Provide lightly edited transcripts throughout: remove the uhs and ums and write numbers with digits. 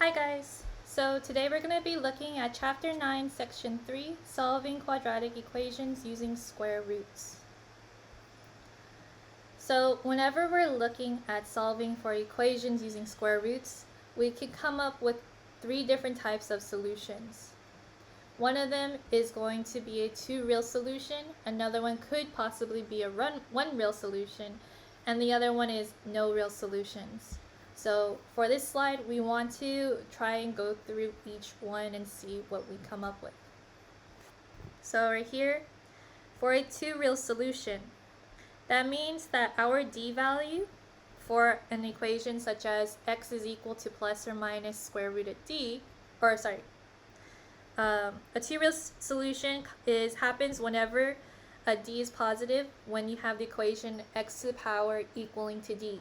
Hi guys! So today we're going to be looking at Chapter 9, Section 3, Solving Quadratic Equations Using Square Roots. So whenever we're looking at solving for equations using square roots, we could come up with three different types of solutions. One of them is going to be a two real solution, another one could possibly be a one real solution, and the other one is no real solutions. So for this slide, we want to try and go through each one and see what we come up with. So right here, for a two real solution, that means that our d value for an equation such as x is equal to plus or minus square root of d, a two real solution happens whenever a d is positive when you have the equation x to the power equaling to d.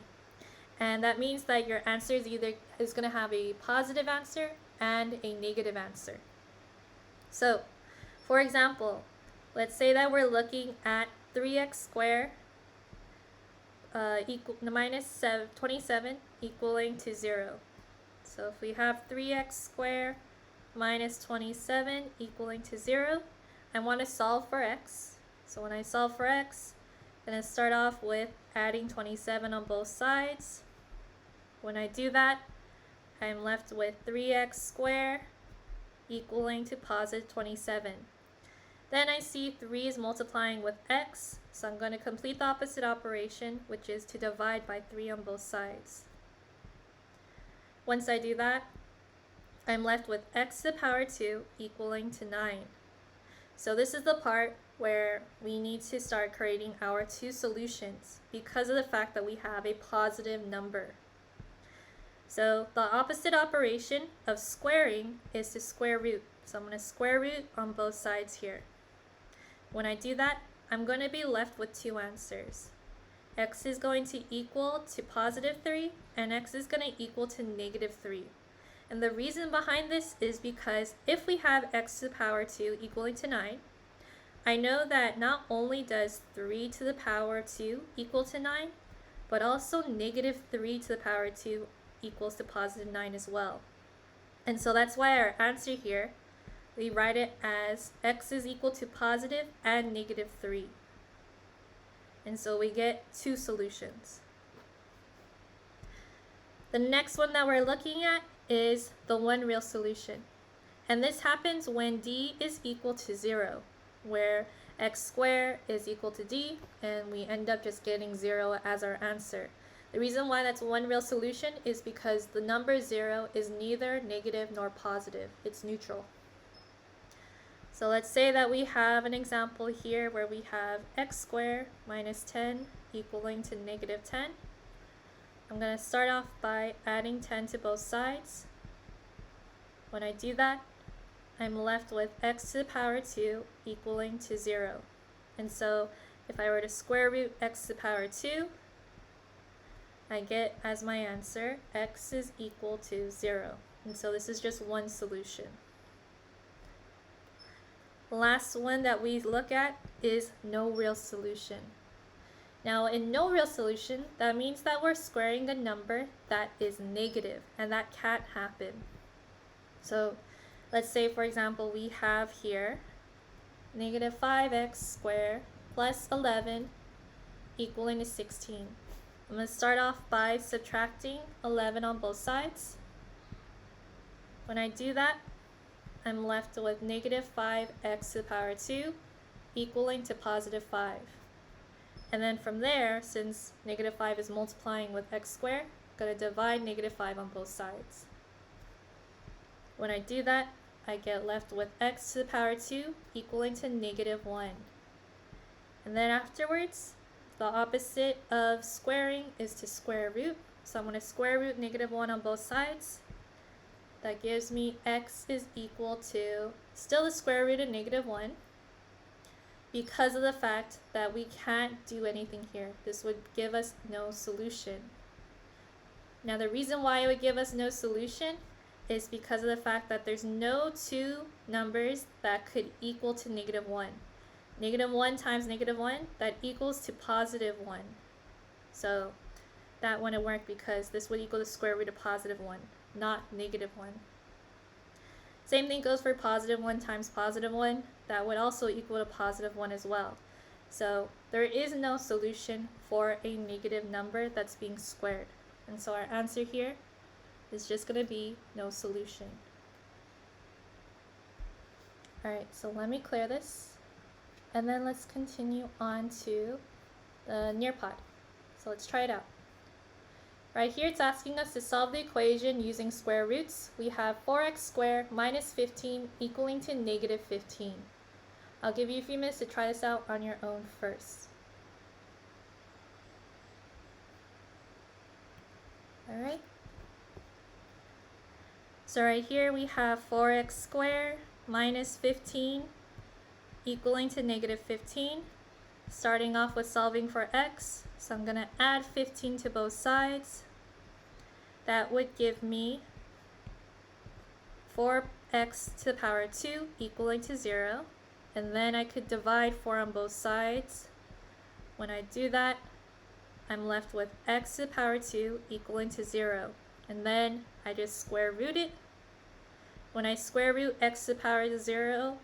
And that means that your answer is going to have a positive answer and a negative answer. So, for example, let's say that we're looking at 3x squared minus 27 equaling to 0. So if we have 3x squared minus 27 equaling to 0, I want to solve for x. So when I solve for x, I'm going to start off with adding 27 on both sides. When I do that, I'm left with 3x squared equaling to positive 27. Then I see 3 is multiplying with x, so I'm going to complete the opposite operation, which is to divide by 3 on both sides. Once I do that, I'm left with x to the power 2 equaling to 9. So this is the part where we need to start creating our two solutions because of the fact that we have a positive number. So the opposite operation of squaring is to square root. So I'm going to square root on both sides here. When I do that, I'm going to be left with two answers. X is going to equal to positive 3 and x is going to equal to negative 3. And the reason behind this is because if we have x to the power 2 equaling to 9, I know that not only does 3 to the power 2 equal to 9, but also negative 3 to the power 2 equals to positive 9 as well. And so that's why our answer here, we write it as x is equal to positive and negative 3. And so we get two solutions. The next one that we're looking at is the one real solution. And this happens when d is equal to 0, where x squared is equal to d, and we end up just getting 0 as our answer. The reason why that's one real solution is because the number 0 is neither negative nor positive. It's neutral. So let's say that we have an example here where we have x squared minus 10 equaling to negative 10. I'm going to start off by adding 10 to both sides. When I do that, I'm left with x to the power 2 equaling to 0. And so if I were to square root x to the power 2, I get as my answer x is equal to 0. And so this is just one solution. The last one that we look at is no real solution. Now in no real solution, that means that we're squaring a number that is negative, and that can't happen. So let's say, for example, we have here negative 5x squared plus 11 equaling to 16. I'm going to start off by subtracting 11 on both sides. When I do that, I'm left with negative 5x to the power 2 equaling to positive 5. And then from there, since negative 5 is multiplying with x squared, I'm going to divide negative 5 on both sides. When I do that, I get left with x to the power 2 equaling to negative 1. And then afterwards, the opposite of squaring is to square root. So I'm going to square root negative 1 on both sides. That gives me x is equal to still the square root of negative 1 because of the fact that we can't do anything here. This would give us no solution. Now the reason why it would give us no solution is because of the fact that there's no two numbers that could equal to negative 1. Negative 1 times negative 1, that equals to positive 1. So that wouldn't work because this would equal the square root of positive 1. not negative 1. Same thing goes for positive 1 times positive 1. That would also equal to positive 1 as well. So there is no solution for a negative number that's being squared. And so our answer here is just going to be no solution. Alright, so let me clear this. And then let's continue on to the nearpod. So let's try it out. Right here it's asking us to solve the equation using square roots. We have 4x squared minus 15 equaling to negative 15. I'll give you a few minutes to try this out on your own first. Alright. So right here we have 4x squared minus 15 equaling to negative 15. Starting off with solving for x, so I'm going to add 15 to both sides. That would give me 4x to the power 2 equaling to 0. And then I could divide 4 on both sides. When I do that, I'm left with x to the power 2 equaling to 0. And then I just square root it. When I square root x to the power 0,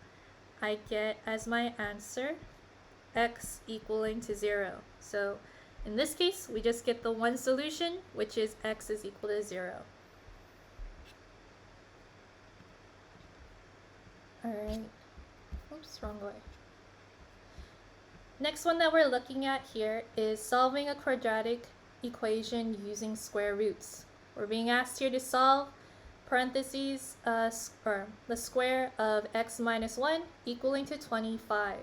I get as my answer x equaling to 0. So in this case, we just get the one solution, which is x is equal to 0. Alright. Oops, wrong way. Next one that we're looking at here is solving a quadratic equation using square roots. We're being asked here to solve parentheses or the square of x minus 1 equaling to 25.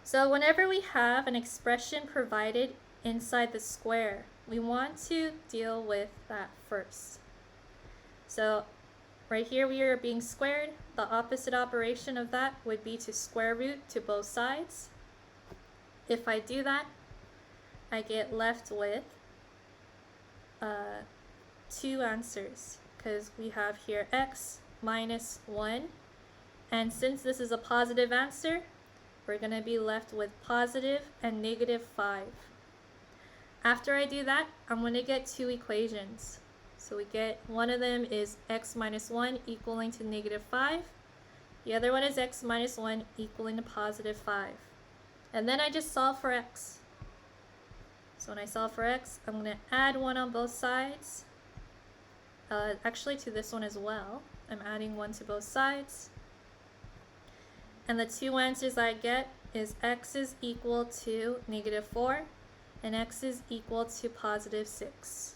So whenever we have an expression provided inside the square, we want to deal with that first. So right here we are being squared. The opposite operation of that would be to square root to both sides. If I do that, I get left with 2 answers, because we have here x minus 1, and since this is a positive answer, we're going to be left with positive and negative 5. After I do that, I'm going to get 2 equations. So we get, one of them is x minus 1 equaling to negative 5. The other one is x minus 1 equaling to positive 5. And then I just solve for x. So when I solve for x, I'm going to add 1 on both sides. Actually to this one as well. I'm adding 1 to both sides. And the 2 answers I get is x is equal to negative 4 and x is equal to positive 6.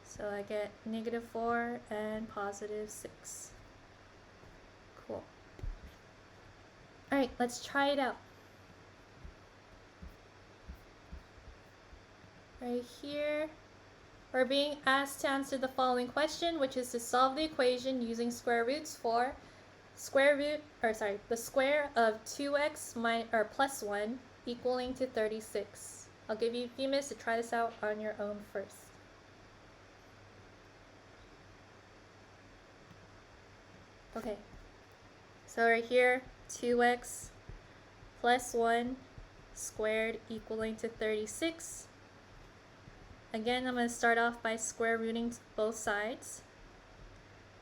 So I get negative 4 and positive 6. Cool. Alright, let's try it out. Right here, we're being asked to answer the following question, which is to solve the equation using square roots for the square of 2x plus 1 equaling to 36. I'll give you a few minutes to try this out on your own first. Okay, so right here, 2x plus 1 squared equaling to 36. Again, I'm going to start off by square rooting both sides.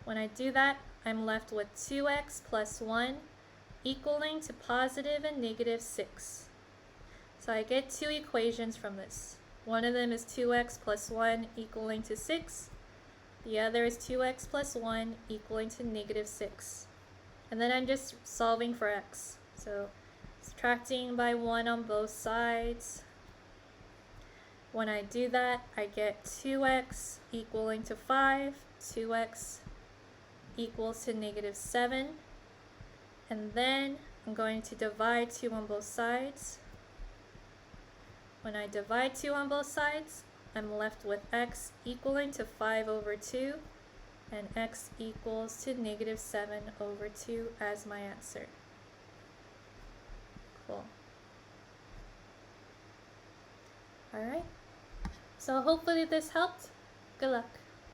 When I do that, I'm left with 2x plus 1 equaling to positive and negative 6. So I get 2 equations from this. One of them is 2x plus 1 equaling to 6. The other is 2x plus 1 equaling to negative 6. And then I'm just solving for x. So subtracting by 1 on both sides. When I do that, I get 2x equaling to 5. 2x equals to negative 7. And then I'm going to divide 2 on both sides. When I divide 2 on both sides, I'm left with x equaling to 5 over 2 and x equals to negative 7 over 2 as my answer. Cool. Alright, so hopefully this helped. Good luck.